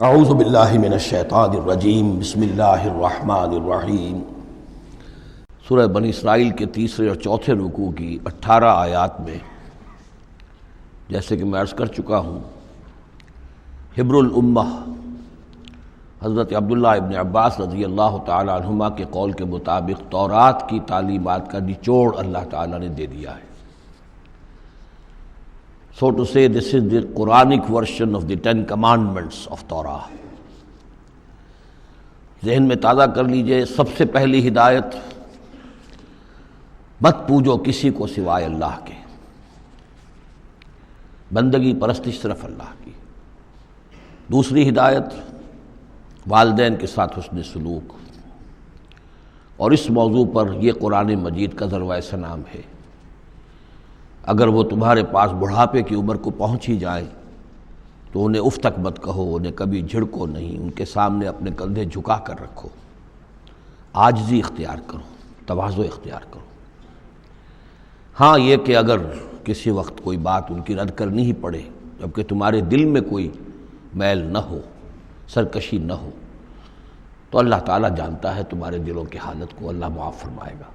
اعوذ باللہ من الشیطان الرجیم بسم اللہ الرحمن الرحیم۔ سورہ بنی اسرائیل کے تیسرے اور چوتھے رکوع کی 18 آیات میں جیسے کہ میں عرض کر چکا ہوں، حبر الامہ حضرت عبداللہ ابن عباس رضی اللہ تعالی عنہما کے قول کے مطابق تورات کی تعلیمات کا نچوڑ اللہ تعالیٰ نے دے دیا ہے۔ So to say, this is the Quranic version of the 10 commandments of Torah۔ ذہن میں تازہ کر لیجئے، سب سے پہلی ہدایت، مت پوجو کسی کو سوائے اللہ کے، بندگی پرستش صرف اللہ کی۔ دوسری ہدایت، والدین کے ساتھ حسن سلوک، اور اس موضوع پر یہ قرآن مجید کا ذروۂ سنام ہے۔ اگر وہ تمہارے پاس بڑھاپے کی عمر کو پہنچ ہی جائیں تو انہیں اف تک مت کہو، انہیں کبھی جھڑکو نہیں، ان کے سامنے اپنے کندھے جھکا کر رکھو، عاجزی اختیار کرو، تواضع اختیار کرو۔ ہاں یہ کہ اگر کسی وقت کوئی بات ان کی رد کرنی ہی پڑے جبکہ تمہارے دل میں کوئی میل نہ ہو، سرکشی نہ ہو، تو اللہ تعالیٰ جانتا ہے تمہارے دلوں کی حالت کو، اللہ معاف فرمائے گا۔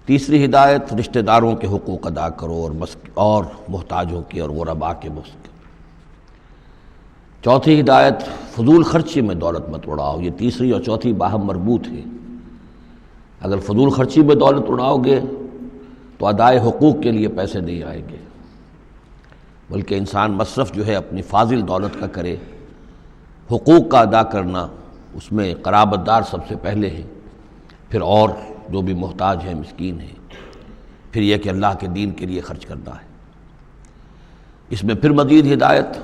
تیسری ہدایت، رشتہ داروں کے حقوق ادا کرو اور محتاجوں کے اور غرباء کے مسک۔ چوتھی ہدایت، فضول خرچی میں دولت مت اڑاؤ۔ یہ تیسری اور چوتھی باہم مربوط ہے۔ اگر فضول خرچی میں دولت اڑاؤ گے تو ادائے حقوق کے لیے پیسے نہیں آئیں گے، بلکہ انسان مصرف جو ہے اپنی فاضل دولت کا کرے۔ حقوق کا ادا کرنا، اس میں قرابت دار سب سے پہلے ہے، پھر اور جو بھی محتاج ہیں، مسکین ہیں، پھر یہ کہ اللہ کے دین کے لیے خرچ کرنا ہے۔ اس میں پھر مزید ہدایت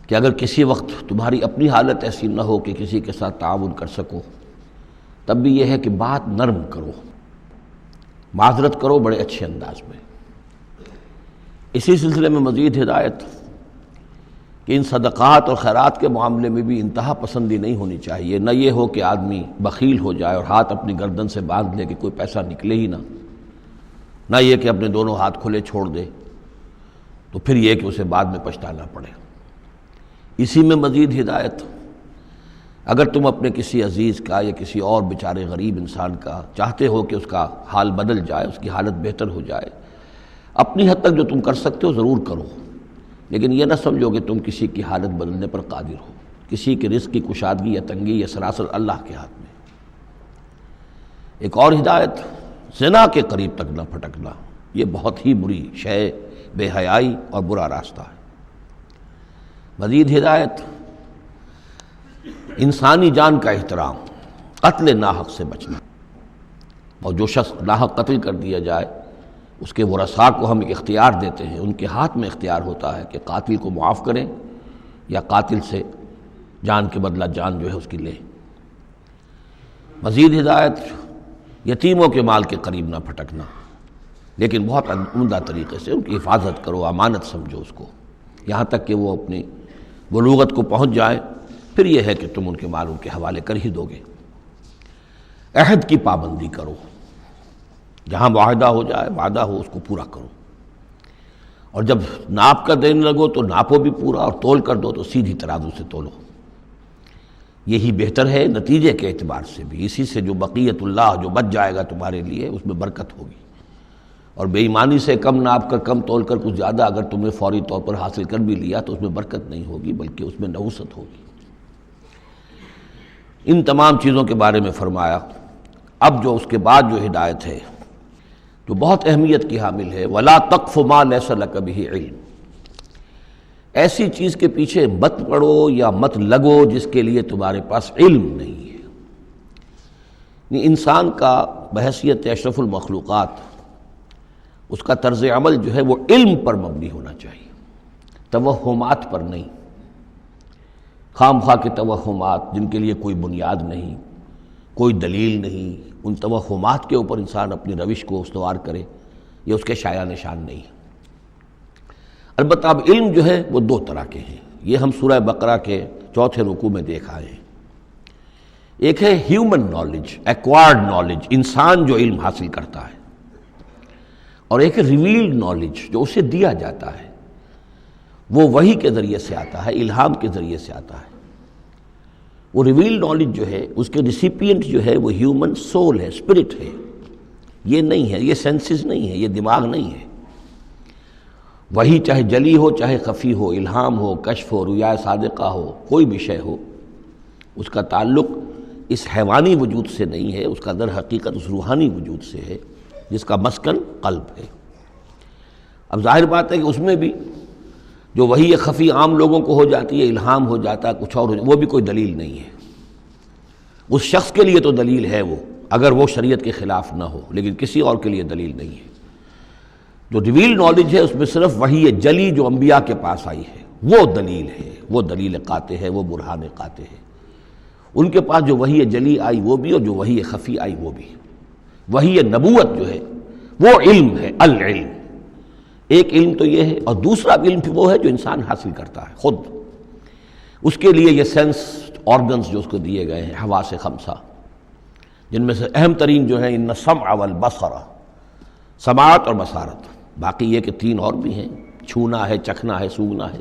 کہ اگر کسی وقت تمہاری اپنی حالت ایسی نہ ہو کہ کسی کے ساتھ تعاون کر سکو، تب بھی یہ ہے کہ بات نرم کرو، معذرت کرو بڑے اچھے انداز میں۔ اسی سلسلے میں مزید ہدایت کہ ان صدقات اور خیرات کے معاملے میں بھی انتہا پسندی نہیں ہونی چاہیے۔ نہ یہ ہو کہ آدمی بخیل ہو جائے اور ہاتھ اپنی گردن سے باندھ لے کہ کوئی پیسہ نکلے ہی نہ یہ کہ اپنے دونوں ہاتھ کھلے چھوڑ دے تو پھر یہ کہ اسے بعد میں پچھتانا پڑے۔ اسی میں مزید ہدایت، اگر تم اپنے کسی عزیز کا یا کسی اور بیچارے غریب انسان کا چاہتے ہو کہ اس کا حال بدل جائے، اس کی حالت بہتر ہو جائے، اپنی حد تک جو تم کر سکتے ہو ضرور کرو، لیکن یہ نہ سمجھو کہ تم کسی کی حالت بدلنے پر قادر ہو۔ کسی کے رزق کی کشادگی یا تنگی یہ سراسر اللہ کے ہاتھ میں۔ ایک اور ہدایت، زنا کے قریب تک نہ پھٹکنا، یہ بہت ہی بری شے، بے حیائی اور برا راستہ ہے۔ مزید ہدایت، انسانی جان کا احترام، قتل ناحق سے بچنا، اور جو شخص ناحق قتل کر دیا جائے اس کے ورثاء کو ہم اختیار دیتے ہیں، ان کے ہاتھ میں اختیار ہوتا ہے کہ قاتل کو معاف کریں یا قاتل سے جان کے بدلہ جان جو ہے اس کی لیں۔ مزید ہدایت، یتیموں کے مال کے قریب نہ پھٹکنا، لیکن بہت عمدہ طریقے سے ان کی حفاظت کرو، امانت سمجھو اس کو، یہاں تک کہ وہ اپنی بلوغت کو پہنچ جائیں، پھر یہ ہے کہ تم ان کے مال ان کے حوالے کر ہی دو گے۔ عہد کی پابندی کرو، جہاں معاہدہ ہو جائے، وعدہ ہو، اس کو پورا کرو، اور جب ناپ کا دینے لگو تو ناپو بھی پورا، اور تول کر دو تو سیدھی ترازو سے تولو۔ یہی بہتر ہے نتیجے کے اعتبار سے بھی، اسی سے جو بقیت اللہ جو بچ جائے گا تمہارے لیے اس میں برکت ہوگی۔ اور بے ایمانی سے کم ناپ کر کم تول کر کچھ زیادہ اگر تمہیں فوری طور پر حاصل کر بھی لیا تو اس میں برکت نہیں ہوگی، بلکہ اس میں نحوست ہوگی۔ ان تمام چیزوں کے بارے میں فرمایا۔ اب جو اس کے بعد جو ہدایت ہے جو بہت اہمیت کی حامل ہے، وَلَا تَقْفُ مَا لَيْسَ لَكَ بِهِ عِلْمٌ، ایسی چیز کے پیچھے مت پڑو یا مت لگو جس کے لیے تمہارے پاس علم نہیں ہے۔ انسان کا بحیثیت اشرف المخلوقات، اس کا طرز عمل جو ہے وہ علم پر مبنی ہونا چاہیے، توہمات پر نہیں، خام خواہ کے توہمات جن کے لیے کوئی بنیاد نہیں، کوئی دلیل نہیں، ان توہمات کے اوپر انسان اپنی روش کو استوار کرے، یہ اس کے شایع نشان نہیں ہے۔ البتہ اب علم جو ہے وہ دو طرح کے ہیں، یہ ہم سورہ بقرہ کے چوتھے رکوع میں دیکھ آئے ہیں۔ ایک ہے ہیومن نالج، ایکوائرڈ نالج، انسان جو علم حاصل کرتا ہے، اور ایک ہے ریویلڈ نالج جو اسے دیا جاتا ہے۔ وہ وحی کے ذریعے سے آتا ہے، الہام کے ذریعے سے آتا ہے۔ وہ ریویل نالج جو ہے اس کے ریسیپینٹ جو ہے وہ ہیومن سول ہے، اسپرٹ ہے، یہ نہیں ہے، یہ سینسز نہیں ہے، یہ دماغ نہیں ہے۔ وہی چاہے جلی ہو چاہے خفی ہو، الہام ہو، کشف ہو، رؤیا صادقہ ہو، کوئی بھی شے ہو، اس کا تعلق اس حیوانی وجود سے نہیں ہے، اس کا در حقیقت اس روحانی وجود سے ہے جس کا مسکن قلب ہے۔ اب ظاہر بات ہے کہ اس میں بھی جو وہی خفی عام لوگوں کو ہو جاتی ہے، الہام ہو جاتا ہے، کچھ اور ہو جاتا ہے، وہ بھی کوئی دلیل نہیں ہے۔ اس شخص کے لیے تو دلیل ہے وہ، اگر وہ شریعت کے خلاف نہ ہو، لیکن کسی اور کے لیے دلیل نہیں ہے۔ جو ریویل نالج ہے اس میں صرف وحی جلی جو انبیاء کے پاس آئی ہے وہ دلیل ہے، وہ دلیل قاطع ہے، وہ برہان قاطع ہے۔ ان کے پاس جو وحی جلی آئی وہ بھی، اور جو وحی خفی آئی وہ بھی۔ وحی نبوت جو ہے وہ علم ہے، العلم۔ ایک علم تو یہ ہے، اور دوسرا علم وہ ہے جو انسان حاصل کرتا ہے خود۔ اس کے لیے یہ سینس آرگنز جو اس کو دیے گئے ہیں، حواس خمسہ، جن میں سے اہم ترین جو ہے ان السمع والبصر، سماعت اور بصارت، باقی یہ کہ تین اور بھی ہیں، چھونا ہے، چکھنا ہے، سونگنا ہے۔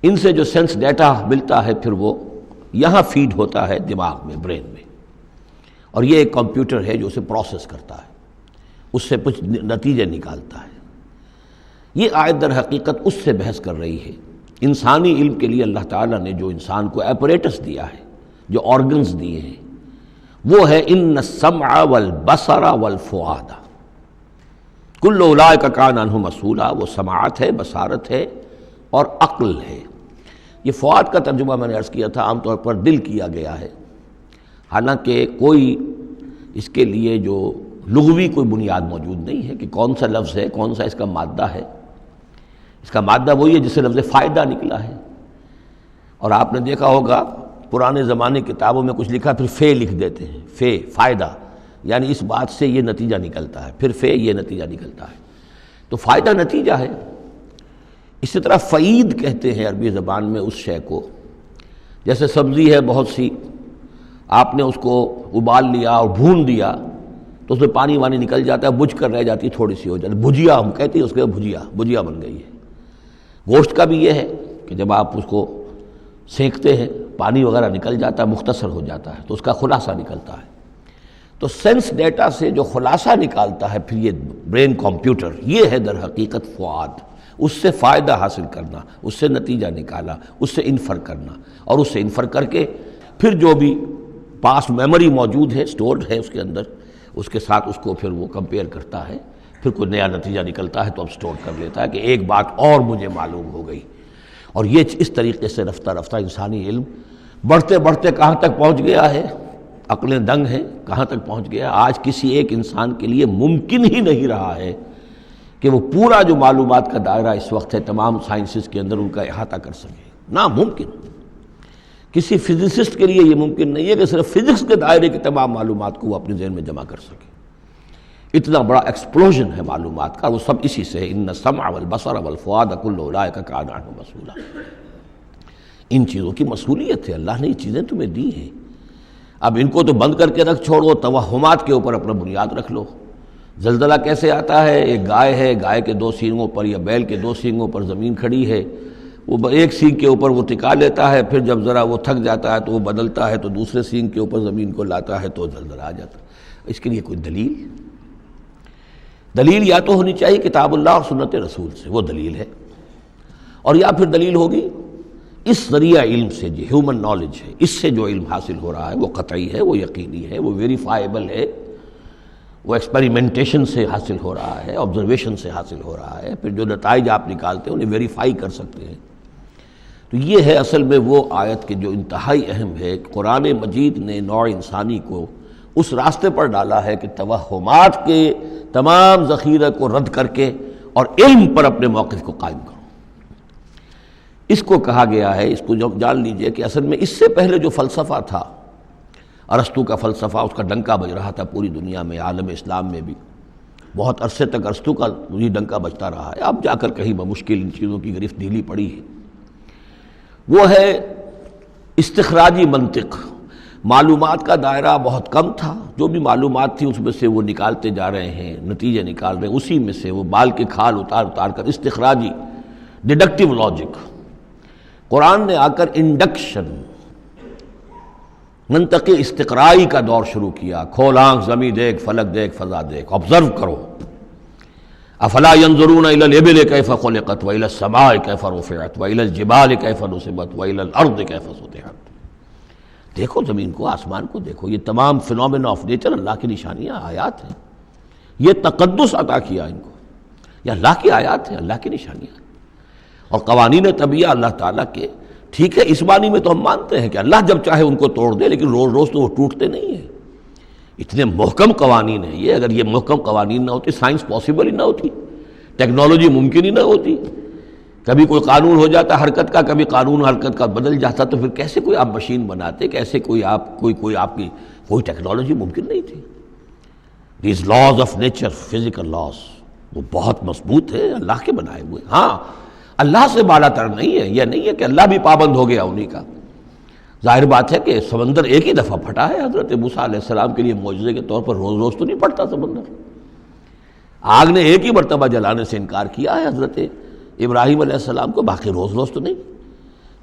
ان سے جو سینس ڈیٹا ملتا ہے پھر وہ یہاں فیڈ ہوتا ہے دماغ میں، برین میں، اور یہ ایک کمپیوٹر ہے جو اسے پروسیس کرتا ہے، اس سے کچھ نتیجے نکالتا ہے۔ یہ آیت در حقیقت اس سے بحث کر رہی ہے۔ انسانی علم کے لیے اللہ تعالیٰ نے جو انسان کو ایپریٹس دیا ہے، جو آرگنز دیے ہیں، وہ ہے ان السمع والبصر والفؤاد کل اولئک کان عنہ مسئولا۔ وہ سماعت ہے، بصارت ہے اور عقل ہے۔ یہ فؤاد کا ترجمہ میں نے عرض کیا تھا، عام طور پر دل کیا گیا ہے، حالانکہ کوئی اس کے لیے جو لغوی کوئی بنیاد موجود نہیں ہے کہ کون سا لفظ ہے، کون سا اس کا مادہ ہے۔ اس کا مادہ وہی ہے جس سے لفظ فائدہ نکلا ہے، اور آپ نے دیکھا ہوگا پرانے زمانے کتابوں میں کچھ لکھا پھر فے لکھ دیتے ہیں، فے فائدہ، یعنی اس بات سے یہ نتیجہ نکلتا ہے، پھر فے یہ نتیجہ نکلتا ہے، تو فائدہ نتیجہ ہے۔ اسی طرح فعید کہتے ہیں عربی زبان میں اس شے کو، جیسے سبزی ہے بہت سی، آپ نے اس کو ابال لیا اور بھون دیا تو اس میں پانی وانی نکل جاتا ہے، بجھ کر رہ جاتی، تھوڑی سی ہو جاتی، بھجیا ہم کہتے ہیں اس کے، بھجیا بن گئی ہے۔ گوشت کا بھی یہ ہے کہ جب آپ اس کو سینکتے ہیں پانی وغیرہ نکل جاتا ہے، مختصر ہو جاتا ہے تو اس کا خلاصہ نکلتا ہے۔ تو سینس ڈیٹا سے جو خلاصہ نکالتا ہے پھر یہ برین کمپیوٹر، یہ ہے در حقیقت فؤاد۔ اس سے فائدہ حاصل کرنا، اس سے نتیجہ نکالا، اس سے انفر کرنا، اور اس سے انفر کر کے پھر جو بھی پاسٹ میموری موجود ہے، سٹورڈ ہے اس کے اندر، اس کے ساتھ اس کو پھر وہ کمپیئر کرتا ہے، پھر کوئی نیا نتیجہ نکلتا ہے تو اب سٹور کر لیتا ہے کہ ایک بات اور مجھے معلوم ہو گئی۔ اور یہ اس طریقے سے رفتہ رفتہ انسانی علم بڑھتے بڑھتے کہاں تک پہنچ گیا ہے، عقلیں دنگ ہیں، کہاں تک پہنچ گیا۔ آج کسی ایک انسان کے لیے ممکن ہی نہیں رہا ہے کہ وہ پورا جو معلومات کا دائرہ اس وقت ہے تمام سائنسز کے اندر ان کا احاطہ کر سکے، ناممکن۔ کسی فزسسٹ کے لیے یہ ممکن نہیں ہے کہ صرف فزکس کے دائرے کی تمام معلومات کو وہ اپنے ذہن میں جمع کر سکے۔ اتنا بڑا ایکسپلوژن ہے معلومات کا، وہ سب اسی سے ہے۔ ان السمع والبصر والفؤاد کل اولئک کان عنہ مسئولا۔ ان چیزوں کی مسئولیت ہے، اللہ نے یہ چیزیں تمہیں دی ہیں، اب ان کو تو بند کر کے رکھ چھوڑو، توہمات کے اوپر اپنا بنیاد رکھ لو۔ زلزلہ کیسے آتا ہے؟ ایک گائے ہے، گائے کے دو سینگوں پر یا بیل کے دو سینگوں پر زمین کھڑی ہے، وہ ایک سینگ کے اوپر وہ ٹکا لیتا ہے، پھر جب ذرا وہ تھک جاتا ہے تو وہ بدلتا ہے تو دوسرے سینگ کے اوپر زمین کو لاتا ہے تو زلزلہ آ جاتا ہے۔ اس کے لیے کوئی دلیل یا تو ہونی چاہیے کتاب اللہ اور سنت رسول سے، وہ دلیل ہے، اور یا پھر دلیل ہوگی اس ذریعہ علم سے، جو ہیومن نالج ہے، اس سے جو علم حاصل ہو رہا ہے وہ قطعی ہے، وہ یقینی ہے، وہ ویریفائیبل ہے، وہ ایکسپیریمنٹیشن سے حاصل ہو رہا ہے، آبزرویشن سے حاصل ہو رہا ہے، پھر جو نتائج آپ نکالتے ہیں انہیں ویریفائی کر سکتے ہیں۔ تو یہ ہے اصل میں وہ آیت کہ جو انتہائی اہم ہے۔ قرآن مجید نے نوع انسانی کو اس راستے پر ڈالا ہے کہ توہمات کے تمام ذخیرہ کو رد کر کے اور علم پر اپنے موقف کو قائم کرو۔ اس کو کہا گیا ہے، اس کو جان لیجئے کہ اصل میں اس سے پہلے جو فلسفہ تھا، ارسطو کا فلسفہ، اس کا ڈنکا بج رہا تھا پوری دنیا میں، عالم اسلام میں بھی بہت عرصے تک ارسطو کا یہ ڈنکا بجتا رہا ہے، اب جا کر کہیں بمشکل ان چیزوں کی گرفت ڈھیلی پڑی ہے۔ وہ ہے استخراجی منطق۔ معلومات کا دائرہ بہت کم تھا، جو بھی معلومات تھی اس میں سے وہ نکالتے جا رہے ہیں، نتیجے نکال رہے ہیں، اسی میں سے وہ بال کے کھال اتار اتار کر استخراجی ڈیڈکٹیو لاجک. قرآن نے آ کر انڈکشن، منطقی استقرائی کا دور شروع کیا. کھول آنکھ، زمین دیکھ، فلک دیکھ، فضا دیکھ، آبزرو کرو. افلا ينظرون الى الابل كيف خلقت والى السماء كيف رفعت والى الجبال كيف نصبت والى الارض كيف سطحت. دیکھو زمین کو، آسمان کو دیکھو. یہ تمام فینومینا آف نیچر اللہ کی نشانیاں، آیات ہیں. یہ تقدس عطا کیا ان کو، یہ اللہ کی آیات ہیں، اللہ کی نشانیاں. اور قوانین طبیعہ اللہ تعالیٰ کے، ٹھیک ہے اس معنی میں تو ہم مانتے ہیں کہ اللہ جب چاہے ان کو توڑ دے، لیکن روز روز تو وہ ٹوٹتے نہیں ہیں. اتنے محکم قوانین ہیں یہ. اگر یہ محکم قوانین نہ ہوتی، سائنس پاسبل ہی نہ ہوتی، ٹیکنالوجی ممکن ہی نہ ہوتی. کبھی کوئی قانون ہو جاتا حرکت کا، کبھی قانون حرکت کا بدل جاتا، تو پھر کیسے کوئی آپ مشین بناتے، کیسے کوئی آپ کوئی آپ کی کوئی ٹیکنالوجی ممکن نہیں تھی. These laws of nature, physical laws, وہ بہت مضبوط ہے، اللہ کے بنائے ہوئے. ہاں اللہ سے بالا تر نہیں ہے. یہ نہیں ہے کہ اللہ بھی پابند ہو گیا انہی کا. ظاہر بات ہے کہ سمندر ایک ہی دفعہ پھٹا ہے حضرت موسیٰ علیہ السلام کے لیے معجزے کے طور پر. روز روز تو نہیں پھٹتا سمندر. آگ نے ایک ہی مرتبہ جلانے سے انکار کیا ہے حضرت ابراہیم علیہ السلام کو، باقی روز روز تو نہیں.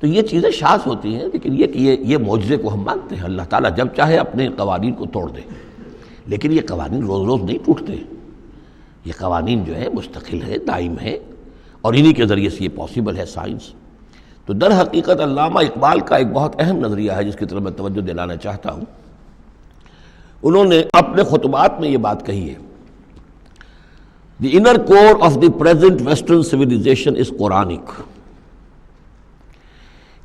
تو یہ چیزیں شاذ ہوتی ہیں، لیکن یہ معجزے کو ہم مانتے ہیں. اللہ تعالیٰ جب چاہے اپنے قوانین کو توڑ دے، لیکن یہ قوانین روز روز نہیں ٹوٹتے. یہ قوانین جو ہے مستقل ہے، دائم ہے، اور انہی کے ذریعے سے یہ پاسبل ہے سائنس. تو در حقیقت علامہ اقبال کا ایک بہت اہم نظریہ ہے جس کی طرف میں توجہ دلانا چاہتا ہوں. انہوں نے اپنے خطبات میں یہ بات کہی ہے، The inner core of the present Western civilization is Quranic.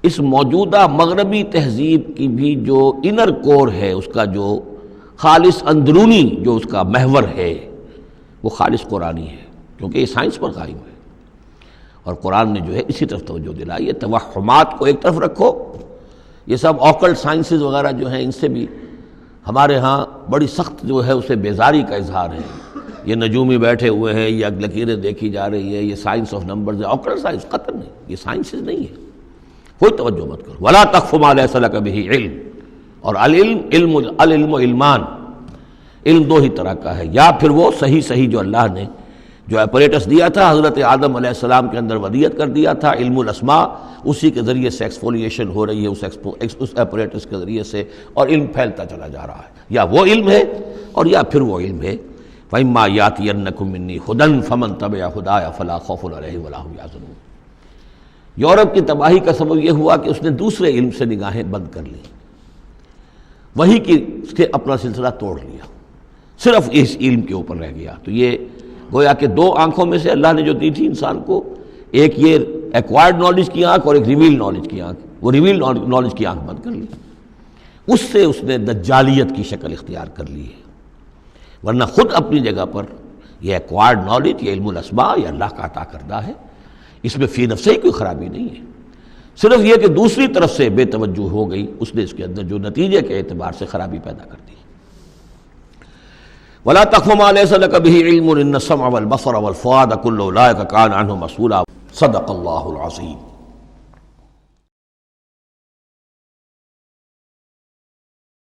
اس موجودہ مغربی تہذیب کی بھی جو انر کور ہے، اس کا جو خالص اندرونی جو اس کا محور ہے، وہ خالص قرآنی ہے، کیونکہ یہ سائنس پر قائم ہے. اور قرآن نے جو ہے اسی طرف توجہ دلائی ہے. توہمات کو ایک طرف رکھو، یہ سب آکلٹ سائنسز وغیرہ جو ہیں ان سے بھی ہمارے ہاں بڑی سخت جو ہے اسے بیزاری کا اظہار ہے. یہ نجومی بیٹھے ہوئے ہیں، یہ لکیریں دیکھی جا رہی ہے، یہ سائنس آف نمبرز ہے. آکلٹ سائنس قطر نہیں، یہ سائنسز نہیں ہے. کوئی توجہ مت کرو. ولا تقف ما لیس لک بہ علم. اور العلم علمان، علم دو ہی طرح کا ہے. یا پھر وہ صحیح جو اللہ نے جو اپریٹس دیا تھا حضرت آدم علیہ السلام کے اندر ودیت کر دیا تھا، علم الاسماء، اسی کے ذریعے سے ایکسفولیشن ہو رہی ہے اس اپریٹس کے ذریعے سے، اور علم پھیلتا چلا جا رہا ہے. یا وہ علم ہے اور یا پھر وہ علم ہے. فَإِمَّا يَأْتِيَنَّكُم مِّنِّي هُدًى فَمَن تَبِعَ هُدَايَ فَلَا خَوْفٌ عَلَيْهِمْ وَلَا هُمْ يَحْزَنُونَ. یورپ کی تباہی کا سبب یہ ہوا کہ اس نے دوسرے علم سے نگاہیں بند کر لی، وہی کے اپنا سلسلہ توڑ لیا، صرف اس علم کے اوپر رہ گیا. تو یہ گویا کہ دو آنکھوں میں سے اللہ نے جو دی تھی انسان کو، ایک یہ ایکوائرڈ نالج کی آنکھ اور ایک ریویل نالج کی آنکھ. وہ ریویل نالج کی آنکھ بند کر لی، اس سے اس نے دجالیت کی شکل اختیار کر لی ہے. ورنہ خود اپنی جگہ پر یہ ایکوائرڈ نالج، یہ علم الاسماء، یہ اللہ کا عطا کردہ ہے. اس میں فی نفسہ ہی کوئی خرابی نہیں ہے. صرف یہ کہ دوسری طرف سے بے توجہ ہو گئی، اس نے اس کے اندر جو نتیجے کے اعتبار سے خرابی پیدا کر دی. وَلَا تَقْفُ مَا لَيْسَ لَكَ بِهِ عِلْمٌ إِنَّ السَّمْعَ وَالْبَصَرَ وَالْفُؤَادَ كُلُّ أُولَٰئِكَ كَانَ عَنْهُ مَسْئُولًا. صدق اللہ العظیم.